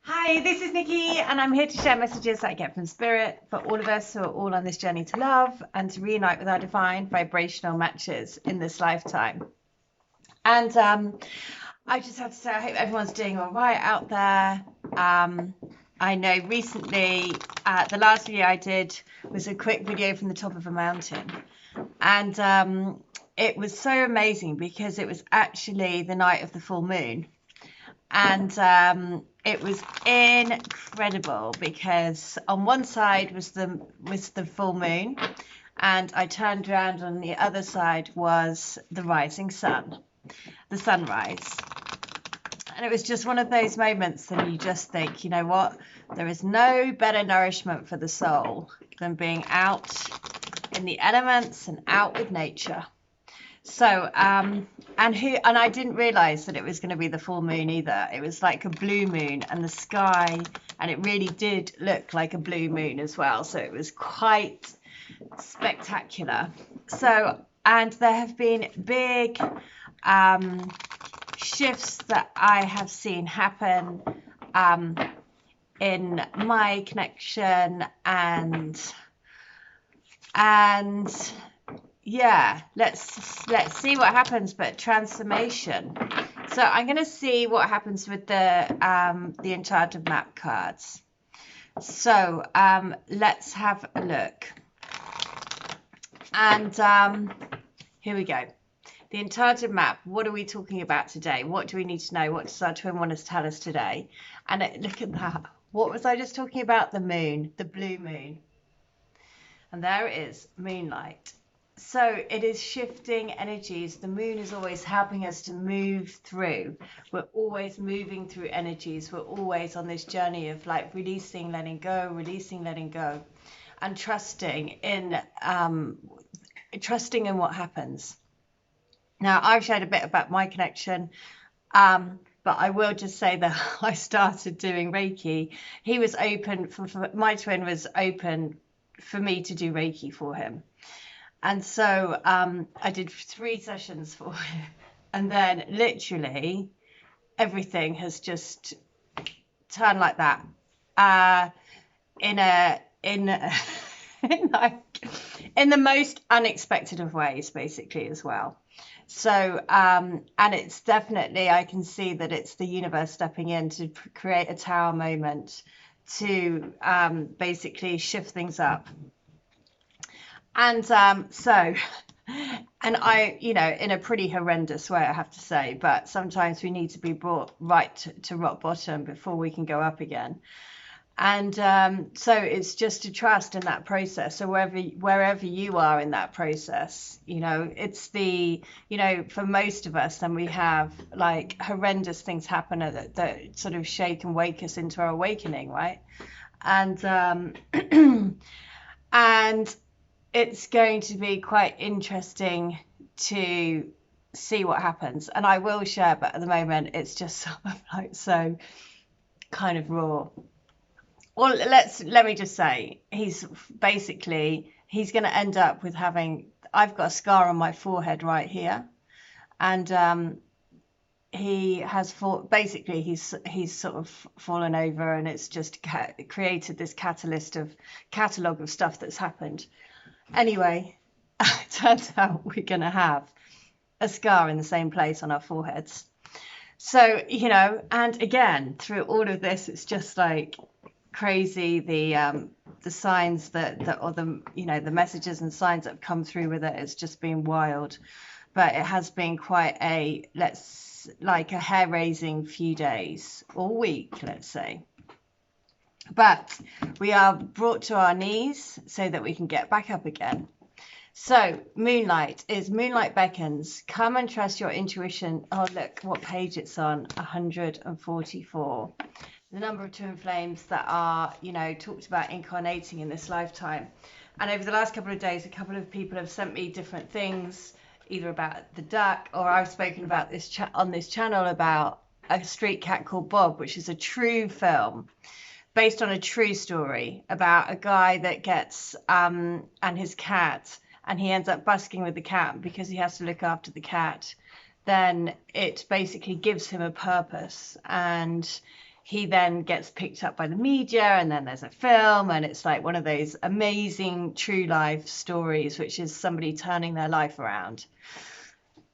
Hi, this is Nikki, and I'm here to share messages that I get from Spirit for all of us who are all on this journey to love and to reunite with our divine vibrational matches in this lifetime. And I just have to say, I hope everyone's doing all right out there. I know recently, the last video I did was a quick video from the top of a mountain. And it was so amazing because it was actually the night of the full moon. And it was incredible because on one side was the full moon, and I turned around, on the other side was the rising sun, the sunrise. And it was just one of those moments that you just think, you know what, there is no better nourishment for the soul than being out in the elements and out with nature. So, and I didn't realize that it was going to be the full moon either. It was like a blue moon, and the sky, and it really did look like a blue moon as well. So it was quite spectacular. So, and there have been big shifts that I have seen happen in my connection, and yeah, let's see what happens. But transformation. So I'm going to see what happens with the Enchanted Map cards. So let's have a look. And here we go. The Enchanted Map. What are we talking about today? What do we need to know? What does our twin want us to tell us today? And look at that. What was I just talking about? The moon, the blue moon. And there it is, moonlight. So it is shifting energies. The moon is always helping us to move through. We're always moving through energies. We're always on this journey of like releasing, letting go, and trusting in what happens. Now, I've shared a bit about my connection, but I will just say that I started doing Reiki. He was open, my twin was open for me to do Reiki for him. And so I did 3 sessions for him, and then literally everything has just turned like that, in the most unexpected of ways, basically, as well. So and it's definitely, I can see that it's the universe stepping in to create a tower moment to basically shift things up. And so, and I, you know, in a pretty horrendous way, I have to say, but sometimes we need to be brought right to rock bottom before we can go up again. And so it's just to trust in that process. So wherever you are in that process, you know, it's the, you know, for most of us, then we have like horrendous things happen that sort of shake and wake us into our awakening, right? And and it's going to be quite interesting to see what happens. And I will share, but at the moment it's just sort of like so kind of raw. Well, let me just say, he's going to end up with having, I've got a scar on my forehead right here, and he has basically he's sort of fallen over, and it's just created this catalogue of stuff that's happened. Anyway, it turns out we're going to have a scar in the same place on our foreheads. So, you know, and again, through all of this, it's just like crazy, the signs or the, you know, the messages and signs that have come through with it. It's just been wild. But it has been quite a hair-raising few days or week, let's say. But we are brought to our knees so that we can get back up again. So moonlight beckons. Come and trust your intuition. Oh, look what page it's on, 144. The number of twin flames that are, you know, talked about incarnating in this lifetime. And over the last couple of days, a couple of people have sent me different things, either about the duck, or I've spoken about this on this channel about a street cat called Bob, which is a true film based on a true story about a guy that gets and his cat, and he ends up busking with the cat because he has to look after the cat. Then it basically gives him a purpose, and he then gets picked up by the media, and then there's a film, and it's like one of those amazing true life stories, which is somebody turning their life around.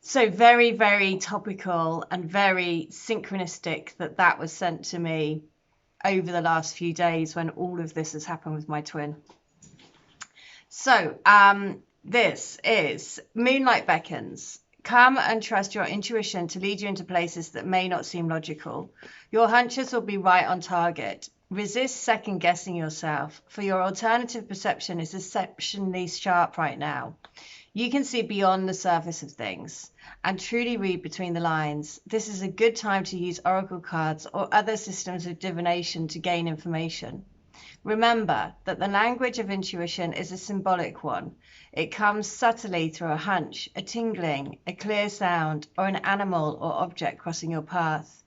So very, very topical and very synchronistic that was sent to me over the last few days when all of this has happened with my twin. So this is Moonlight Beckons. Come and trust your intuition to lead you into places that may not seem logical. Your hunches will be right on target. Resist second guessing yourself, for your alternative perception is exceptionally sharp right now. You can see beyond the surface of things and truly read between the lines. This is a good time to use oracle cards or other systems of divination to gain information. Remember that the language of intuition is a symbolic one. It comes subtly through a hunch, a tingling, a clear sound, or an animal or object crossing your path.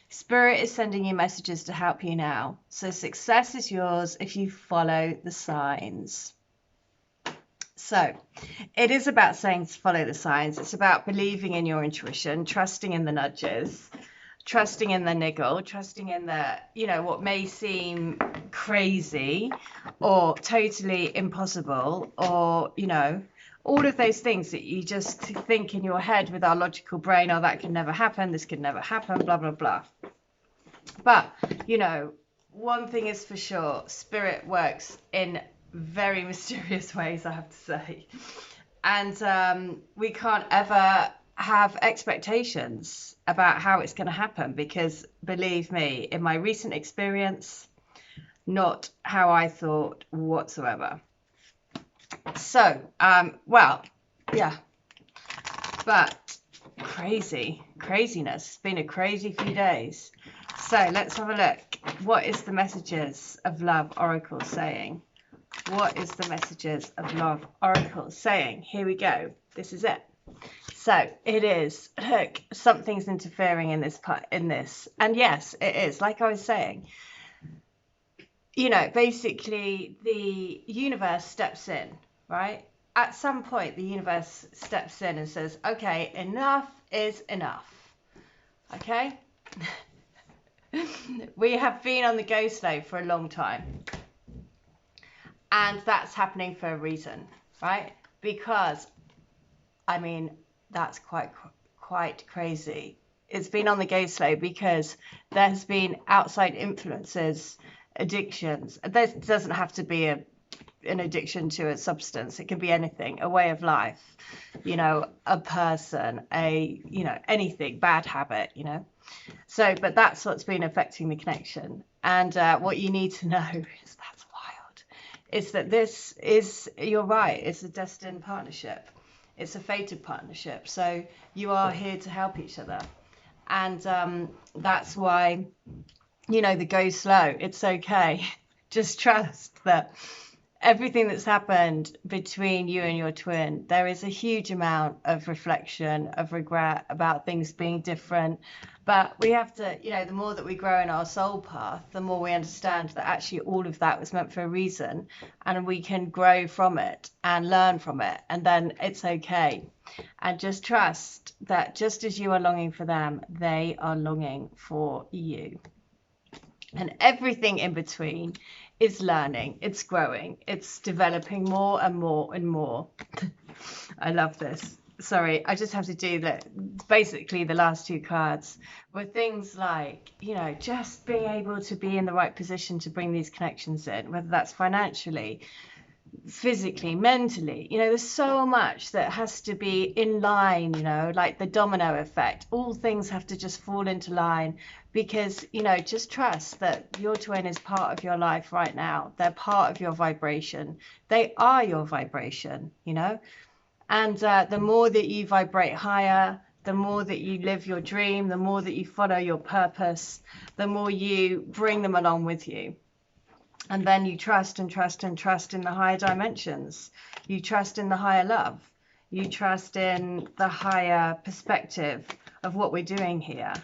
Spirit is sending you messages to help you now, so success is yours if you follow the signs. So it is about saying to follow the signs. It's about believing in your intuition, trusting in the nudges, trusting in the niggle, trusting in the, what may seem crazy or totally impossible, or, all of those things that you just think in your head with our logical brain, oh, that could never happen, this could never happen, blah, blah, blah. But, one thing is for sure, spirit works in very mysterious ways, I have to say. And we can't ever have expectations about how it's going to happen, because believe me, in my recent experience, not how I thought whatsoever. So yeah, but craziness. It's been a crazy few days. So let's have a look. What is the messages of love oracle saying? What is the messages of love oracle saying? Here we go. This is it. So it is, look, something's interfering in this part, and yes, it is. Like I was saying, basically the universe steps in, right? At some point, the universe steps in and says, okay, enough is enough. Okay? We have been on the go slow for a long time. And that's happening for a reason, right? Because, that's quite crazy. It's been on the go slow because there's been outside influences, addictions. There doesn't have to be an addiction to a substance. It can be anything, a way of life, a person, anything, bad habit, So, but that's what's been affecting the connection. And what you need to know is that's wild. Is that this is, you're right, it's a destined partnership. It's a fated partnership. So you are here to help each other. And that's why, the go slow, it's okay. Just trust that everything that's happened between you and your twin, there is a huge amount of reflection, of regret about things being different. But we have to, the more that we grow in our soul path, the more we understand that actually all of that was meant for a reason, and we can grow from it and learn from it, and then it's okay. And just trust that just as you are longing for them, they are longing for you. And everything in between is learning, it's growing, it's developing more and more and more. I love this. Sorry, I just have to do that. Basically, the last two cards were things like, just being able to be in the right position to bring these connections in, whether that's financially, physically, mentally. There's so much that has to be in line, like the domino effect. All things have to just fall into line because, just trust that your twin is part of your life right now. They're part of your vibration. They are your vibration, And the more that you vibrate higher, the more that you live your dream, the more that you follow your purpose, the more you bring them along with you. And then you trust and trust and trust in the higher dimensions. You trust in the higher love. You trust in the higher perspective of what we're doing here.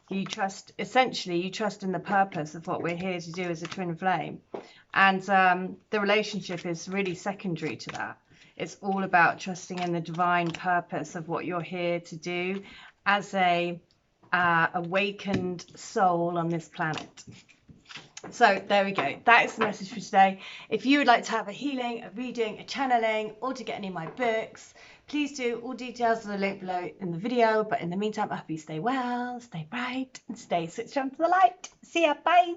You trust in the purpose of what we're here to do as a twin flame. And the relationship is really secondary to that. It's all about trusting in the divine purpose of what you're here to do as a awakened soul on this planet. So there we go. That is the message for today. If you would like to have a healing, a reading, a channeling, or to get any of my books, please do. All details are linked below in the video. But in the meantime, I hope you stay well, stay bright, and stay switched on to the light. See ya. Bye.